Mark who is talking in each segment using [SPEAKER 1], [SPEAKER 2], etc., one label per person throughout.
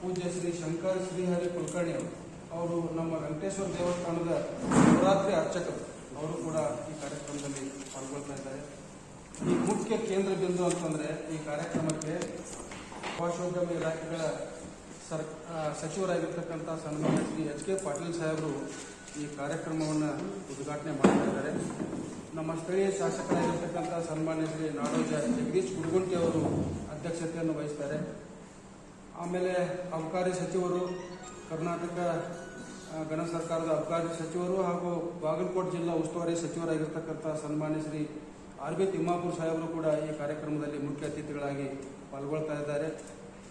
[SPEAKER 1] ಪೂಜ್ಯ ಶ್ರೀ ಶಂಕರ್ ಶ್ರೀಹರಿ ಕುಲಕರ್ಣಿ ಅವರು ನಮ್ಮ ವೆಂಕಟೇಶ್ವರ ದೇವಸ್ಥಾನದ ಶಿವರಾತ್ರಿ ಅರ್ಚಕರು ಅವರು ಕೂಡ ಈ ಕಾರ್ಯಕ್ರಮದಲ್ಲಿ ಪಾಲ್ಗೊಳ್ತಾ ಇದ್ದಾರೆ. ಈ ಮುಖ್ಯ ಕೇಂದ್ರ ಬಿಂದು ಅಂತಂದ್ರೆ ಈ ಕಾರ್ಯಕ್ರಮಕ್ಕೆ ಪ್ರವಾಸೋದ್ಯಮ ಇಲಾಖೆಗಳ ಸಚಿವರಾಗಿರ್ತಕ್ಕಂಥ ಸನ್ಮಾನ್ಯ ಶ್ರೀ ಎಚ್ ಕೆ ಪಾಟೀಲ್ ಸಾಹೇಬರು ಈ ಕಾರ್ಯಕ್ರಮವನ್ನು ಉದ್ಘಾಟನೆ ಮಾಡ್ತಾ ಇದ್ದಾರೆ. ನಮ್ಮ ಸ್ಥಳೀಯ ಶಾಸಕರಾಗಿರ್ತಕ್ಕಂಥ ಸನ್ಮಾನ್ಯ ಶ್ರೀ ನಾಡೋಜ ಜಗದೀಶ್ ಗುರುಗುಂಟಿ ಅವರು ಅಧ್ಯಕ್ಷತೆಯನ್ನು ವಹಿಸ್ತಾರೆ. ಆಮೇಲೆ ಅಬಕಾರಿ ಸಚಿವರು, ಕರ್ನಾಟಕ ಗಣ ಸರ್ಕಾರದ ಅಬಕಾರಿ ಸಚಿವರು ಹಾಗೂ ಬಾಗಲಕೋಟೆ ಜಿಲ್ಲಾ ಉಸ್ತುವಾರಿ ಸಚಿವರಾಗಿರ್ತಕ್ಕಂಥ ಸನ್ಮಾನ್ಯ ಶ್ರೀ ಆರ್ ಬಿ ತಿಮ್ಮಾಪುರ ಸಾಹೇಬರು ಕೂಡ ಈ ಕಾರ್ಯಕ್ರಮದಲ್ಲಿ ಮುಖ್ಯ ಅತಿಥಿಗಳಾಗಿ ಪಾಲ್ಗೊಳ್ತಾ ಇದ್ದಾರೆ.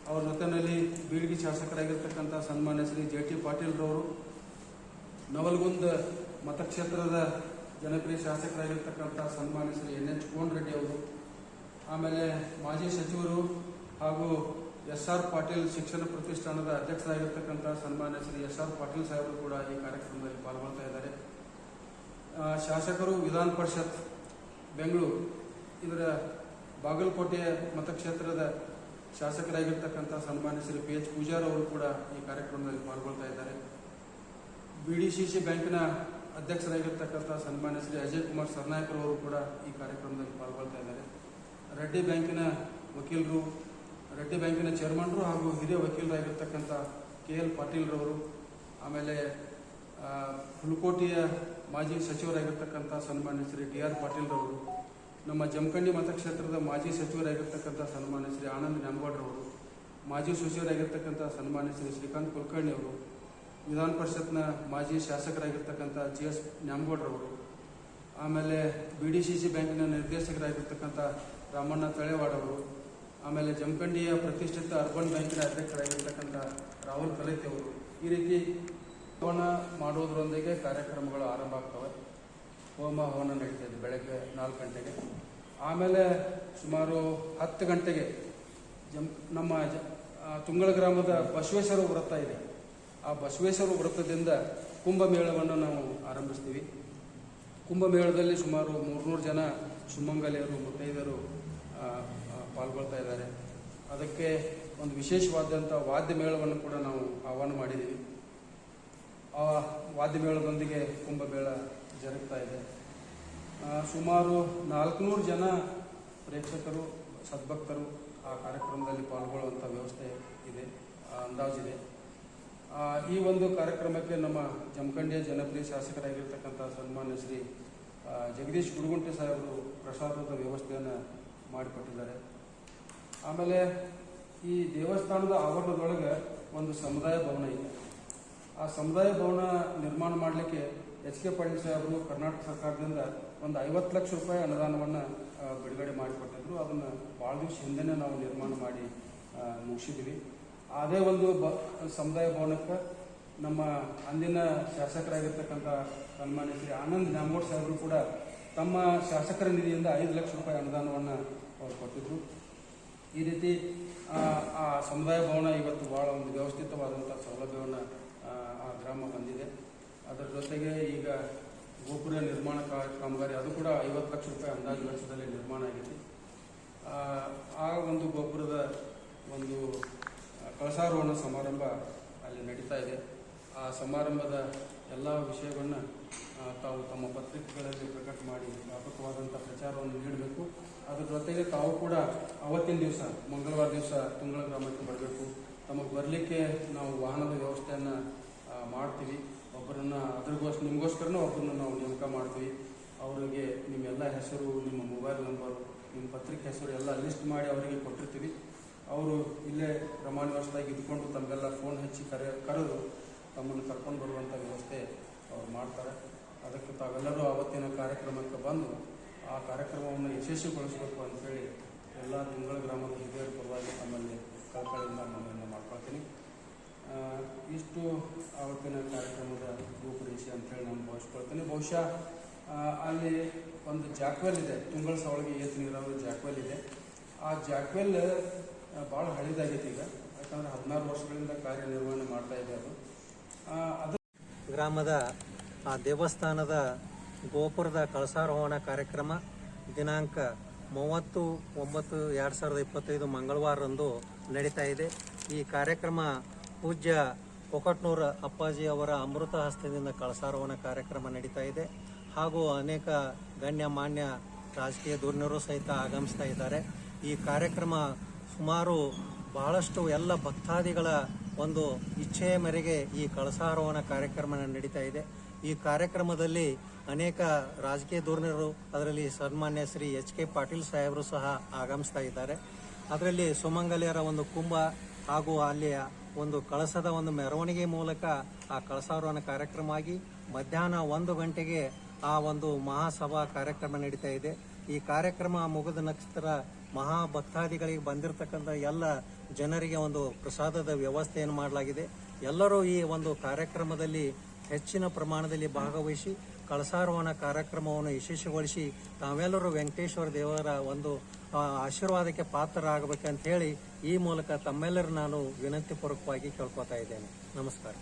[SPEAKER 1] ಅವರ ಜೊತೆಯಲ್ಲಿ ಬೀಳ್ಗಿ ಶಾಸಕರಾಗಿರ್ತಕ್ಕಂಥ ಸನ್ಮಾನ್ಯ ಶ್ರೀ ಜೆ ಟಿ ಪಾಟೀಲ್ರವರು, ನವಲಗುಂದ ಮತಕ್ಷೇತ್ರದ ಜನಪ್ರಿಯ ಶಾಸಕರಾಗಿರ್ತಕ್ಕಂಥ ಸನ್ಮಾನ್ಯ Shri N H cone Reddy ಅವರು, ಆಮೇಲೆ ಮಾಜಿ ಸಚಿವರು ಹಾಗೂ ಎಸ್ ಆರ್ ಪಾಟೀಲ್ ಶಿಕ್ಷಣ ಪ್ರತಿಷ್ಠಾನದ ಅಧ್ಯಕ್ಷರಾಗಿರ್ತಕ್ಕಂಥ ಸನ್ಮಾನ್ಯ ಶ್ರೀ ಎಸ್ ಆರ್ ಪಾಟೀಲ್ ಸಾಹೇಬರು ಕೂಡ ಈ ಕಾರ್ಯಕ್ರಮದಲ್ಲಿ ಪಾಲ್ಗೊಳ್ತಾ ಇದ್ದಾರೆ. ಶಾಸಕರು ವಿಧಾನ ಪರಿಷತ್ ಬೆಂಗಳೂರು ಇದರ ಬಾಗಲಕೋಟೆಯ ಮತಕ್ಷೇತ್ರದ ಶಾಸಕರಾಗಿರ್ತಕ್ಕಂಥ ಸನ್ಮಾನ್ಯ ಶ್ರೀ ಪಿ ಎಚ್ ಪೂಜಾರ್ ಅವರು ಕೂಡ ಈ ಕಾರ್ಯಕ್ರಮದಲ್ಲಿ ಪಾಲ್ಗೊಳ್ತಾ ಇದ್ದಾರೆ. BDCC ಬ್ಯಾಂಕಿನ ಅಧ್ಯಕ್ಷರಾಗಿರ್ತಕ್ಕಂಥ ಸನ್ಮಾನ್ಯ ಶ್ರೀ ಅಜಯ್ ಕುಮಾರ್ ಸರ್ನಾಯಕರ್ ಅವರು ಕೂಡ ಈ ಕಾರ್ಯಕ್ರಮದಲ್ಲಿ ಪಾಲ್ಗೊಳ್ತಾ ಇದ್ದಾರೆ. ರೆಡ್ಡಿ ಬ್ಯಾಂಕಿನ ವಕೀಲರು, ರೆಡ್ಡಿ ಬ್ಯಾಂಕಿನ ಚೇರ್ಮನ್ರು ಹಾಗೂ ಹಿರಿಯ ವಕೀಲರಾಗಿರ್ತಕ್ಕಂಥ KL ಪಾಟೀಲ್ರವರು, ಆಮೇಲೆ ಹುಲಕೋಟೆಯ ಮಾಜಿ ಸಚಿವರಾಗಿರ್ತಕ್ಕಂಥ ಸನ್ಮಾನ್ಯ ಶ್ರೀ ಟಿ ಆರ್ ಪಾಟೀಲ್ರವರು, ನಮ್ಮ ಜಮಖಂಡಿ ಮತಕ್ಷೇತ್ರದ ಮಾಜಿ ಸಚಿವರಾಗಿರ್ತಕ್ಕಂಥ ಸನ್ಮಾನ್ಯ ಶ್ರೀ ಆನಂದ್ ನ್ಯಾಮಗೌಡ್ರವರು, ಮಾಜಿ ಸಚಿವರಾಗಿರ್ತಕ್ಕಂಥ ಸನ್ಮಾನ್ಯ ಶ್ರೀ ಶ್ರೀಕಾಂತ್ ಕುಲಕರ್ಣಿ ಅವರು, ವಿಧಾನ ಪರಿಷತ್ನ ಮಾಜಿ ಶಾಸಕರಾಗಿರ್ತಕ್ಕಂಥ GS ನ್ಯಾಮಗೌಡ್ರವರು, ಆಮೇಲೆ BDCC ಬ್ಯಾಂಕಿನ ನಿರ್ದೇಶಕರಾಗಿರ್ತಕ್ಕಂಥ ರಾಮಣ್ಣ ತಳೆವಾಡ್ ಅವರು, ಆಮೇಲೆ ಜಮಖಂಡಿಯ ಪ್ರತಿಷ್ಠಿತ ಅರ್ಬನ್ ಬ್ಯಾಂಕಿನ ಅಧ್ಯಕ್ಷರಾಗಿರ್ತಕ್ಕಂಥ ರಾಹುಲ್ ಕಲೈತಿ ಅವರು. ಈ ರೀತಿ ಹವನ ಮಾಡೋದ್ರೊಂದಿಗೆ ಕಾರ್ಯಕ್ರಮಗಳು ಆರಂಭ ಆಗ್ತವೆ. ಹೋಮ ಹವನ ನಡೀತಾ ಇದೆ ಬೆಳಗ್ಗೆ 4 ಗಂಟೆಗೆ. ಆಮೇಲೆ ಸುಮಾರು 10 ಗಂಟೆಗೆ ನಮ್ಮ ತುಂಗಳ ಗ್ರಾಮದ ಬಸವೇಶ್ವರ ವೃತ್ತ ಇದೆ. ಆ ಬಸವೇಶ್ವರ ವೃತ್ತದಿಂದ ಕುಂಭಮೇಳವನ್ನು ನಾವು ಆರಂಭಿಸ್ತೀವಿ. ಕುಂಭಮೇಳದಲ್ಲಿ ಸುಮಾರು 300 ಜನ ಸುಮಂಗಲಿಯರು, ಮುತ್ತೈದೆಯರು ಪಾಲ್ಗೊಳ್ತಾ ಇದ್ದಾರೆ. ಅದಕ್ಕೆ ಒಂದು ವಿಶೇಷವಾದಂಥ ವಾದ್ಯ ಮೇಳವನ್ನು ಕೂಡ ನಾವು ಆಹ್ವಾನ ಮಾಡಿದ್ದೀವಿ. ಆ ವಾದ್ಯ ಮೇಳದೊಂದಿಗೆ ಕುಂಭಮೇಳ ಜರುಗ್ತಾ ಇದೆ. ಸುಮಾರು 400 ಜನ ಪ್ರೇಕ್ಷಕರು, ಸದ್ಭಕ್ತರು ಆ ಕಾರ್ಯಕ್ರಮದಲ್ಲಿ ಪಾಲ್ಗೊಳ್ಳುವಂಥ ವ್ಯವಸ್ಥೆ ಇದೆ, ಅಂದಾಜಿದೆ. ಈ ಒಂದು ಕಾರ್ಯಕ್ರಮಕ್ಕೆ ನಮ್ಮ ಜಮಖಂಡಿಯ ಜನಪ್ರಿಯ ಶಾಸಕರಾಗಿರ್ತಕ್ಕಂಥ ಸನ್ಮಾನ್ಯ ಶ್ರೀ ಜಗದೀಶ್ ಗುರುಗುಂಟಿ ಸಾಹೇಬರು ಪ್ರಸಾದದ ವ್ಯವಸ್ಥೆಯನ್ನು ಮಾಡಿಕೊಟ್ಟಿದ್ದಾರೆ. ಆಮೇಲೆ ಈ ದೇವಸ್ಥಾನದ ಆವರಣದೊಳಗೆ ಒಂದು ಸಮುದಾಯ ಭವನ ಇದೆ. ಆ ಸಮುದಾಯ ಭವನ ನಿರ್ಮಾಣ ಮಾಡಲಿಕ್ಕೆ ಎಚ್ ಕೆ ಪಾಟೀಲ್ ಸಾಹೇಬರು ಕರ್ನಾಟಕ ಸರ್ಕಾರದಿಂದ ಒಂದು 50 ಲಕ್ಷ ರೂಪಾಯಿ ಅನುದಾನವನ್ನು ಬಿಡುಗಡೆ ಮಾಡಿಕೊಟ್ಟಿದ್ರು. ಅದನ್ನು ಭಾಳ ದಿವಸ ಹಿಂದೆನೇ ನಾವು ನಿರ್ಮಾಣ ಮಾಡಿ ಮುಗಿಸಿದ್ವಿ. ಅದೇ ಒಂದು ಸಮುದಾಯ ಭವನಕ್ಕೆ ನಮ್ಮ ಅಂದಿನ ಶಾಸಕರಾಗಿರ್ತಕ್ಕಂಥ ಸನ್ಮಾನ್ಯ ಶ್ರೀ ಆನಂದ್ ನ್ಯಾಮಗೌಡ್ ಸಾಹೇಬರು ಕೂಡ ತಮ್ಮ ಶಾಸಕರ ನಿಧಿಯಿಂದ 5 ಲಕ್ಷ ರೂಪಾಯಿ ಅನುದಾನವನ್ನು ಅವರು ಕೊಟ್ಟಿದ್ರು. ಈ ರೀತಿ ಆ ಸಮುದಾಯ ಭವನ ಇವತ್ತು ಭಾಳ ಒಂದು ವ್ಯವಸ್ಥಿತವಾದಂಥ ಸೌಲಭ್ಯವನ್ನು ಆ ಗ್ರಾಮ ಹೊಂದಿದೆ. ಅದರ ಜೊತೆಗೆ ಈಗ ಗೋಪುರ ನಿರ್ಮಾಣ ಕಾಮಗಾರಿ ಅದು ಕೂಡ 50 ಲಕ್ಷ ರೂಪಾಯಿ ಅಂದಾಜು ವೆಚ್ಚದಲ್ಲಿ ನಿರ್ಮಾಣ ಆಗಿದೆ. ಆ ಒಂದು ಗೋಪುರದ ಒಂದು ಕಳಸಾರೋಹಣ ಸಮಾರಂಭ ಅಲ್ಲಿ ನಡೀತಾ ಇದೆ. ಆ ಸಮಾರಂಭದ ಎಲ್ಲ ವಿಷಯವನ್ನು ತಾವು ತಮ್ಮ ಪತ್ರಿಕೆಗಳಲ್ಲಿ ಪ್ರಕಟ ಮಾಡಿ ವ್ಯಾಪಕವಾದಂಥ ಪ್ರಚಾರವನ್ನು ನೀಡಬೇಕು. ಅದರ ಜೊತೆಗೆ ತಾವು ಕೂಡ ಅವತ್ತಿನ ದಿವಸ ಮಂಗಳವಾರ ದಿವಸ ತುಂಗಳ ಗ್ರಾಮಕ್ಕೆ ಬರಬೇಕು. ತಮಗೆ ಬರಲಿಕ್ಕೆ ನಾವು ವಾಹನದ ವ್ಯವಸ್ಥೆಯನ್ನು ಮಾಡ್ತೀವಿ. ಒಬ್ಬರನ್ನು ನಿಮಗೋಸ್ಕರನೂ ಒಬ್ಬರನ್ನ ನಾವು ನೇಮಕ ಮಾಡ್ತೀವಿ. ಅವರಿಗೆ ನಿಮ್ಮೆಲ್ಲ ಹೆಸರು, ನಿಮ್ಮ ಮೊಬೈಲ್ ನಂಬರು, ನಿಮ್ಮ ಪತ್ರಿಕೆ ಹೆಸರು ಎಲ್ಲ ಲಿಸ್ಟ್ ಮಾಡಿ ಅವರಿಗೆ ಕೊಟ್ಟಿರ್ತೀವಿ. ಅವರು ಇಲ್ಲೇ ಪ್ರಮಾಣವಶವಾಗಿ ಇದ್ಕೊಂಡು ತಮಗೆಲ್ಲ ಫೋನ್ ಹಚ್ಚಿ ಕರೆದು ತಮ್ಮನ್ನು ಕರ್ಕೊಂಡು ಬರುವಂಥ ವ್ಯವಸ್ಥೆ ಅವ್ರು ಮಾಡ್ತಾರೆ. ಅದಕ್ಕೆ ತಾವೆಲ್ಲರೂ ಆವತ್ತಿನ ಕಾರ್ಯಕ್ರಮಕ್ಕೆ ಬಂದು ಆ ಕಾರ್ಯಕ್ರಮವನ್ನು ಯಶಸ್ವಿಗೊಳಿಸಬೇಕು ಅಂತೇಳಿ ಎಲ್ಲ ತುಂಗಳ ಗ್ರಾಮದ ಹಿರಿಯರ ಪರವಾಗಿ ತಮ್ಮಲ್ಲಿ ಕಳಕಳಿಯಿಂದ ಮನವಿಯನ್ನು ಮಾಡ್ಕೊಳ್ತೀನಿ. ಇಷ್ಟು ಆವತ್ತಿನ ಕಾರ್ಯಕ್ರಮದ ರೂಪುರೇಷೆ ಅಂತೇಳಿ ನಾನು ಭಾವಿಸ್ಕೊಳ್ತೀನಿ. ಬಹುಶಃ ಅಲ್ಲಿ ಒಂದು ಜಾಕ್ವೆಲ್ ಇದೆ, ತುಂಗಳ ಸವಳಿಗೆ ಏತು ನೀರಾವರಿ ಜಾಕ್ವೆಲ್ ಇದೆ. ಆ ಜಾಕ್ವೆಲ್ ಭಾಳ ಹಳಿದಾಗೈತಿ ಈಗ, ಯಾಕಂದರೆ 16 ವರ್ಷಗಳಿಂದ ಕಾರ್ಯನಿರ್ವಹಣೆ ಮಾಡ್ತಾ ಇದೆ. ಅದು
[SPEAKER 2] ಗ್ರಾಮದ ಆ ದೇವಸ್ಥಾನದ ಗೋಪುರದ ಕಳಸಾರೋಹಣ ಕಾರ್ಯಕ್ರಮ ದಿನಾಂಕ 30/9/2025 ಮಂಗಳವಾರರಂದು ನಡೀತಾ ಇದೆ. ಈ ಕಾರ್ಯಕ್ರಮ ಪೂಜ್ಯ ಕೊಕಟ್ನೂರ ಅಪ್ಪಾಜಿ ಅವರ ಅಮೃತ ಹಸ್ತದಿಂದ ಕಳಸಾರೋಹಣ ಕಾರ್ಯಕ್ರಮ ನಡೀತಾ ಇದೆ. ಹಾಗೂ ಅನೇಕ ಗಣ್ಯ ಮಾನ್ಯ ರಾಜಕೀಯ ಧುರೀಣರು ಸಹಿತ ಆಗಮಿಸ್ತಾ ಇದ್ದಾರೆ. ಈ ಕಾರ್ಯಕ್ರಮ ಸುಮಾರು ಬಹಳಷ್ಟು ಎಲ್ಲ ಭಕ್ತಾದಿಗಳ ಒಂದು ಇಚ್ಛೆಯ ಮೇರೆಗೆ ಈ ಕಳಸಾರೋಹಣ ಕಾರ್ಯಕ್ರಮ ನಡೀತಾ ಇದೆ. ಈ ಕಾರ್ಯಕ್ರಮದಲ್ಲಿ ಅನೇಕ ರಾಜಕೀಯ ಧುರೀಣರು, ಅದರಲ್ಲಿ ಸನ್ಮಾನ್ಯ ಶ್ರೀ ಎಚ್.ಕೆ. ಪಾಟೀಲ್ ಸಾಹೇಬರು ಸಹ ಆಗಮಿಸ್ತಾ ಇದ್ದಾರೆ. ಅದರಲ್ಲಿ ಸುಮಂಗಲಿಯರ ಒಂದು ಕುಂಭ ಹಾಗೂ ಅಲ್ಲಿಯ ಒಂದು ಕಳಸದ ಒಂದು ಮೆರವಣಿಗೆ ಮೂಲಕ ಆ ಕಳಸಾರೋಹಣ ಕಾರ್ಯಕ್ರಮ ಆಗಿ ಮಧ್ಯಾಹ್ನ 1 ಗಂಟೆಗೆ ಆ ಒಂದು ಮಹಾಸಭಾ ಕಾರ್ಯಕ್ರಮ ನಡೀತಾ ಇದೆ. ಈ ಕಾರ್ಯಕ್ರಮ ಮುಗಿದ ನಂತರ ಮಹಾಭಕ್ತಾದಿಗಳಿಗೆ ಬಂದಿರತಕ್ಕಂಥ ಎಲ್ಲ ಜನರಿಗೆ ಒಂದು ಪ್ರಸಾದದ ವ್ಯವಸ್ಥೆಯನ್ನು ಮಾಡಲಾಗಿದೆ. ಎಲ್ಲರೂ ಈ ಒಂದು ಕಾರ್ಯಕ್ರಮದಲ್ಲಿ ಹೆಚ್ಚಿನ ಪ್ರಮಾಣದಲ್ಲಿ ಭಾಗವಹಿಸಿ ಕಳಸಾರೋಹಣ ಕಾರ್ಯಕ್ರಮವನ್ನು ಯಶಸ್ವಿಗೊಳಿಸಿ ತಾವೆಲ್ಲರೂ ವೆಂಕಟೇಶ್ವರ ದೇವರ ಒಂದು ಆಶೀರ್ವಾದಕ್ಕೆ ಪಾತ್ರರಾಗಬೇಕಂತ ಹೇಳಿ ಈ ಮೂಲಕ ತಮ್ಮೆಲ್ಲರೂ ನಾನು ವಿನಂತಿ ಪೂರ್ವಕವಾಗಿ ಕೇಳ್ಕೊತಾ ಇದ್ದೇನೆ. ನಮಸ್ಕಾರ.